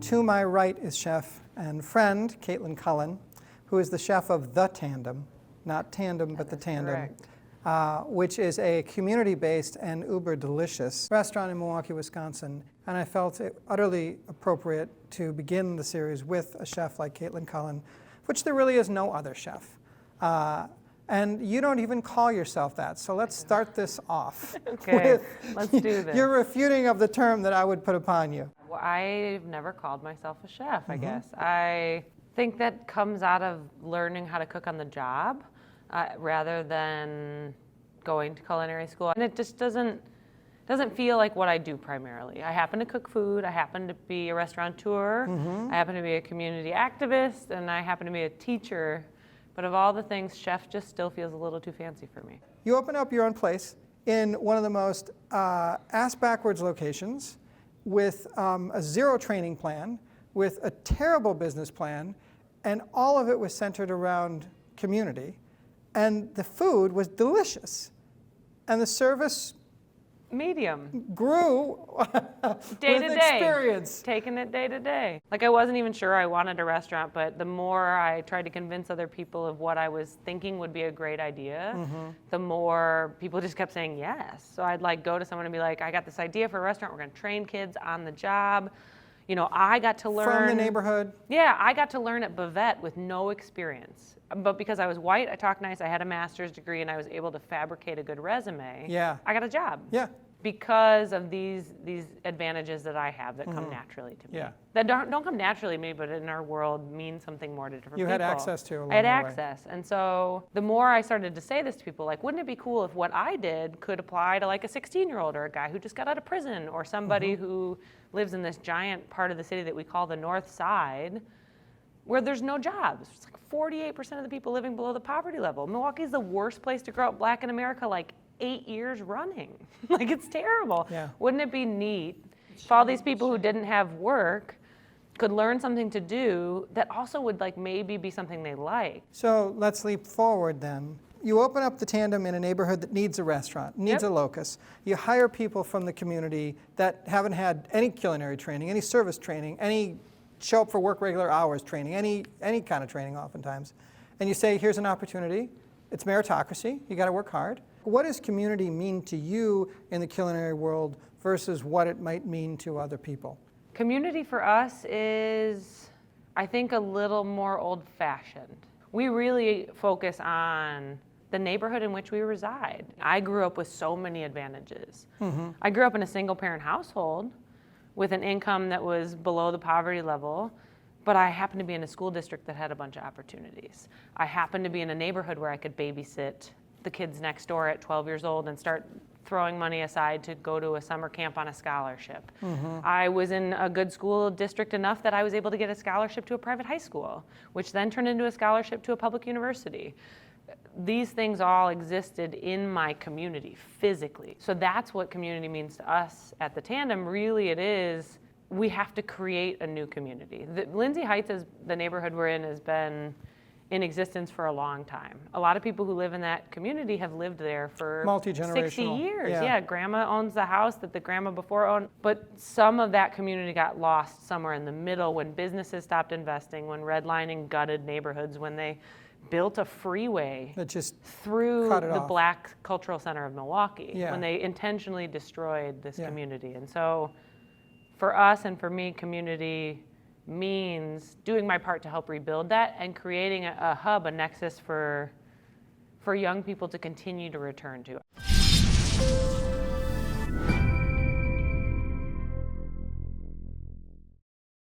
To my right is chef and friend Cullen, who is the chef of the Tandem, not Tandem, but the Tandem, which is a community-based and uber delicious restaurant in Milwaukee, Wisconsin. And I felt it utterly appropriate to begin the series with a chef like Cullen, which there really is no other chef. And you don't even call yourself that, so let's start this off. Okay, let's do this. Your refuting of the term that I would put upon you. Well, I've never called myself a chef, I guess. I think that comes out of learning how to cook on the job rather than going to culinary school. And it just doesn't feel like what I do primarily. I happen to cook food, I happen to be a restaurateur, I happen to be a community activist, and I happen to be a teacher. But of all the things, chef just still feels a little too fancy for me. You open up your own place in one of the most ass-backwards locations with a zero training plan, with a terrible business plan, and all of it was centered around community. And the food was delicious. And the service medium grew day with to day, experience. Taking it day to day. Like I wasn't even sure I wanted a restaurant, but the more I tried to convince other people of what I was thinking would be a great idea, the more people just kept saying yes. So I'd like go to someone and be like, I got this idea for a restaurant, we're gonna train kids on the job. You know, I got to learn. From the neighborhood? Yeah, I got to learn at Bavette with no experience. But because I was white, I talked nice, I had a master's degree, and I was able to fabricate a good resume, I got a job. Yeah. Because of these advantages that I have that come naturally to me. Yeah. That don't come naturally to me, but in our world mean something more to different people. You had access to along I had the way. access. And so the more I started to say this to people, like, wouldn't it be cool if what I did could apply to like a 16-year-old or a guy who just got out of prison or somebody who lives in this giant part of the city that we call the North Side, where there's no jobs. It's like 48% of the people living below the poverty level. Milwaukee is the worst place to grow up black in America, like 8 years running. Like, it's terrible. Yeah. Wouldn't it be neat if all these people who didn't have work could learn something to do that also would like maybe be something they like? So let's leap forward then. You open up the Tandem in a neighborhood that needs a restaurant, needs a locus. You hire people from the community that haven't had any culinary training, any service training, any show up for work regular hours training, any kind of training oftentimes. And you say, here's an opportunity. It's meritocracy. You got to work hard. What does community mean to you in the culinary world versus what it might mean to other people? Community for us is, I think, a little more old-fashioned. We really focus on the neighborhood in which we reside. I grew up with so many advantages. I grew up in a single-parent household with an income that was below the poverty level, but I happened to be in a school district that had a bunch of opportunities. I happened to be in a neighborhood where I could babysit the kids next door at 12 years old and start throwing money aside to go to a summer camp on a scholarship. I was in a good school district enough that I was able to get a scholarship to a private high school, which then turned into a scholarship to a public university. These things all existed in my community physically. So that's what community means to us at the Tandem. Really it is, we have to create a new community. Lindsay Heights, is the neighborhood we're in, has been in existence for a long time. A lot of people who live in that community have lived there for 60 years. Yeah, grandma owns the house that the grandma before owned, but some of that community got lost somewhere in the middle when businesses stopped investing, when redlining gutted neighborhoods, when they built a freeway that just through the off. Black Cultural Center of Milwaukee, Yeah. when they intentionally destroyed this community. And so for us and for me, community means doing my part to help rebuild that and creating a hub, a nexus for young people to continue to return to.